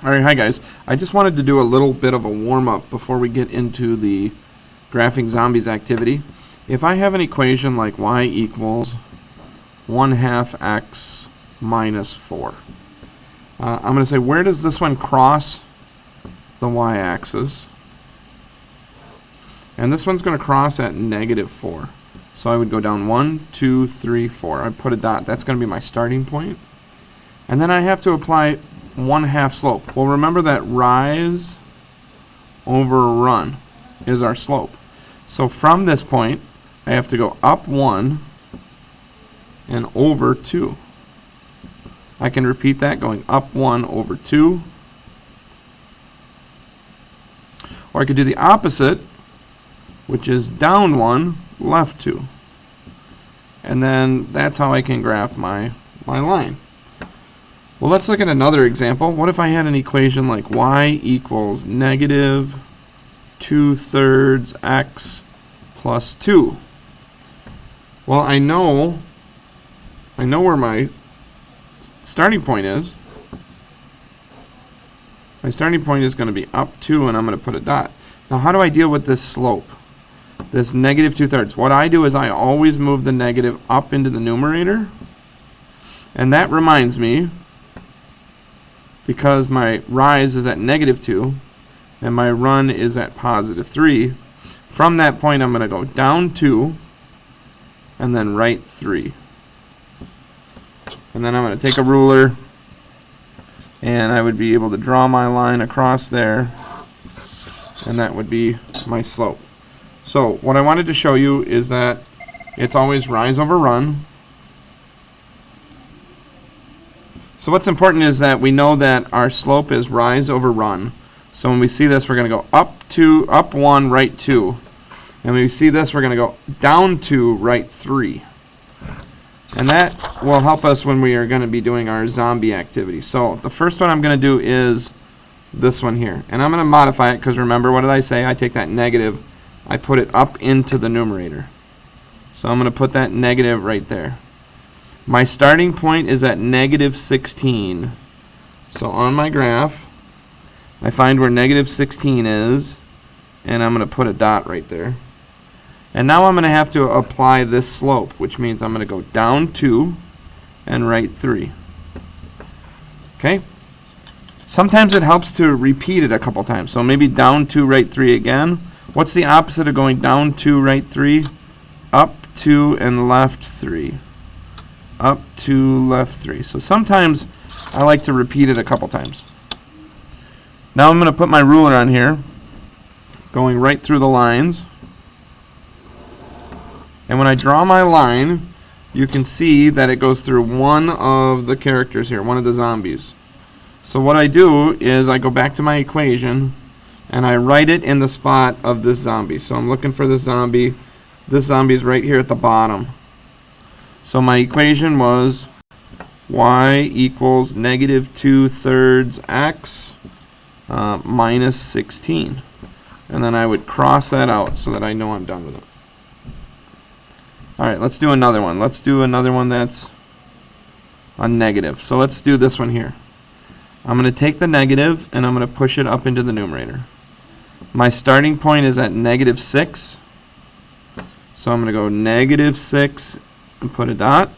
Alright, hi guys. I just wanted to do a little bit of a warm-up before we get into the graphing zombies activity. If I have an equation like y equals 1/2 x minus 4, I'm going to say, where does this one cross the y-axis? And this one's going to cross at -4. So I would go down 1, 2, 3, 4. I put a dot. That's going to be my starting point. And then I have to apply 1/2 slope. Well, remember that rise over run is our slope. So from this point, I have to go up 1 and over 2. I can repeat that, going up 1 over 2. Or I could do the opposite, which is down 1, left 2. And then that's how I can graph my line. Well, let's look at another example. What if I had an equation like y equals -2/3 x plus 2? Well, I know where my starting point is. My starting point is going to be up 2, and I'm going to put a dot. Now, how do I deal with this slope? This -2/3. What I do is I always move the negative up into the numerator. And that reminds me, because my rise is at -2 and my run is at +3, from that point I'm going to go down 2 and then right 3. And then I'm going to take a ruler and I would be able to draw my line across there, and that would be my slope. So what I wanted to show you is that it's always rise over run. So what's important is that we know that our slope is rise over run. So when we see this, we're going to go up 1, right 2. And when we see this, we're going to go down 2, right 3. And that will help us when we are going to be doing our zombie activity. So the first one I'm going to do is this one here. And I'm going to modify it because remember, what did I say? I take that negative, I put it up into the numerator. So I'm going to put that negative right there. My starting point is at -16. So on my graph, I find where -16 is, and I'm going to put a dot right there. And now I'm going to have to apply this slope, which means I'm going to go down 2 and right 3. Okay? Sometimes it helps to repeat it a couple times. So maybe down 2, right 3 again. What's the opposite of going down 2, right 3? Up 2 and left 3. Up 2, left 3. So sometimes I like to repeat it a couple times. Now I'm going to put my ruler on here, going right through the lines. And when I draw my line, you can see that it goes through one of the characters here, one of the zombies. So what I do is I go back to my equation and I write it in the spot of this zombie. So I'm looking for this zombie. This zombie is right here at the bottom. So my equation was y equals -2/3 x minus 16. And then I would cross that out so that I know I'm done with it. Alright, let's do another one. Let's do another one that's a negative. So let's do this one here. I'm going to take the negative and I'm going to push it up into the numerator. My starting point is at -6. So I'm going to go -6 and put a dot.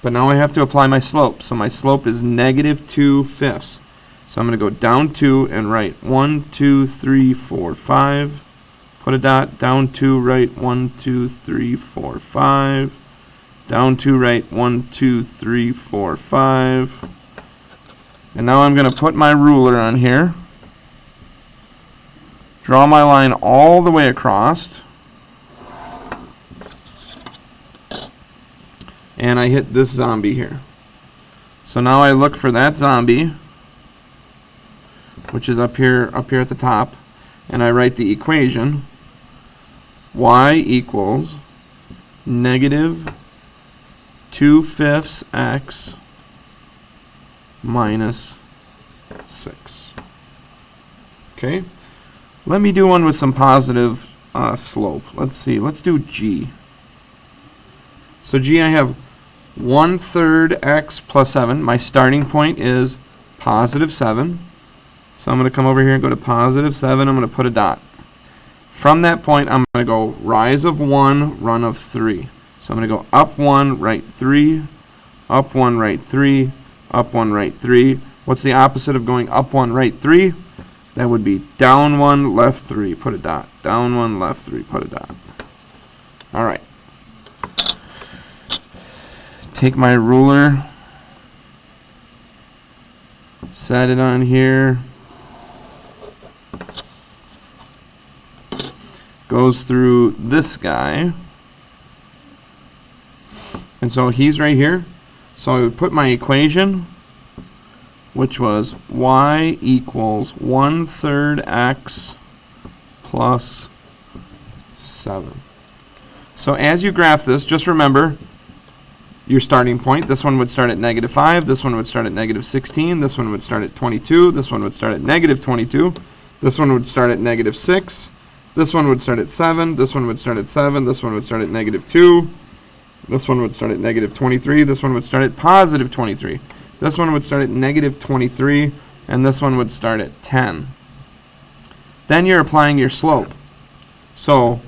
But now I have to apply my slope. So my slope is -2/5. So I'm going to go down 2 and right 1, 2, 3, 4, 5. Put a dot, down 2, right 1, 2, 3, 4, 5. Down 2, right 1, 2, 3, 4, 5. And now I'm going to put my ruler on here. Draw my line all the way across. And I hit this zombie here. So now I look for that zombie, which is up here at the top, and I write the equation y equals -2/5 x minus 6. Okay, let me do one with some positive slope. Let's see, let's do g. So g, I have 1/3 x plus 7. My starting point is positive 7. So I'm going to come over here and go to positive 7. I'm going to put a dot. From that point, I'm going to go rise of 1, run of 3. So I'm going to go up 1, right 3, up 1, right 3, up 1, right 3. What's the opposite of going up 1, right 3? That would be down 1, left 3, put a dot. Down 1, left 3, put a dot. All right. Take my ruler, set it on here. Goes through this guy. And so he's right here. So I would put my equation, which was y equals 1/3 x plus 7. So as you graph this, just remember your starting point. This one would start at -5. This one would start at -16. This one would start at 22. This one would start at -22. This one would start at -6. This one would start at 7. This one would start at 7. This one would start at -2. This one would start at -23. This one would start at positive 23. This one would start at -23. And this one would start at 10. Then you're applying your slope. So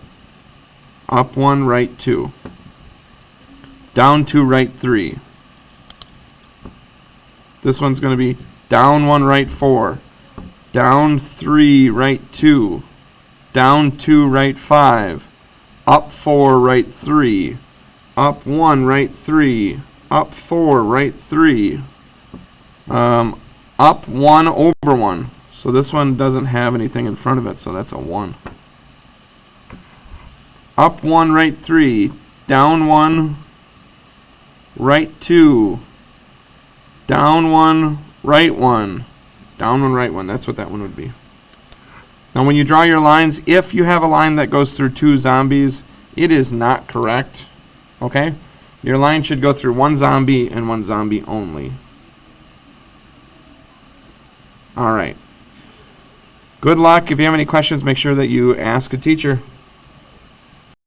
up 1, right 2. Down 2, right 3. This one's going to be down 1, right 4. Down 3, right 2. Down 2, right 5. Up 4, right 3. Up 1, right 3. Up 4, right 3. Up 1, over 1. So this one doesn't have anything in front of it, so that's a 1. Up 1, right 3. Down 1, right 2. Down 1, right 1. Down 1, right 1. That's what that one would be. Now when you draw your lines, if you have a line that goes through 2 zombies, it is not correct. Okay? Your line should go through 1 zombie and 1 zombie only. Alright. Good luck. If you have any questions, make sure that you ask a teacher.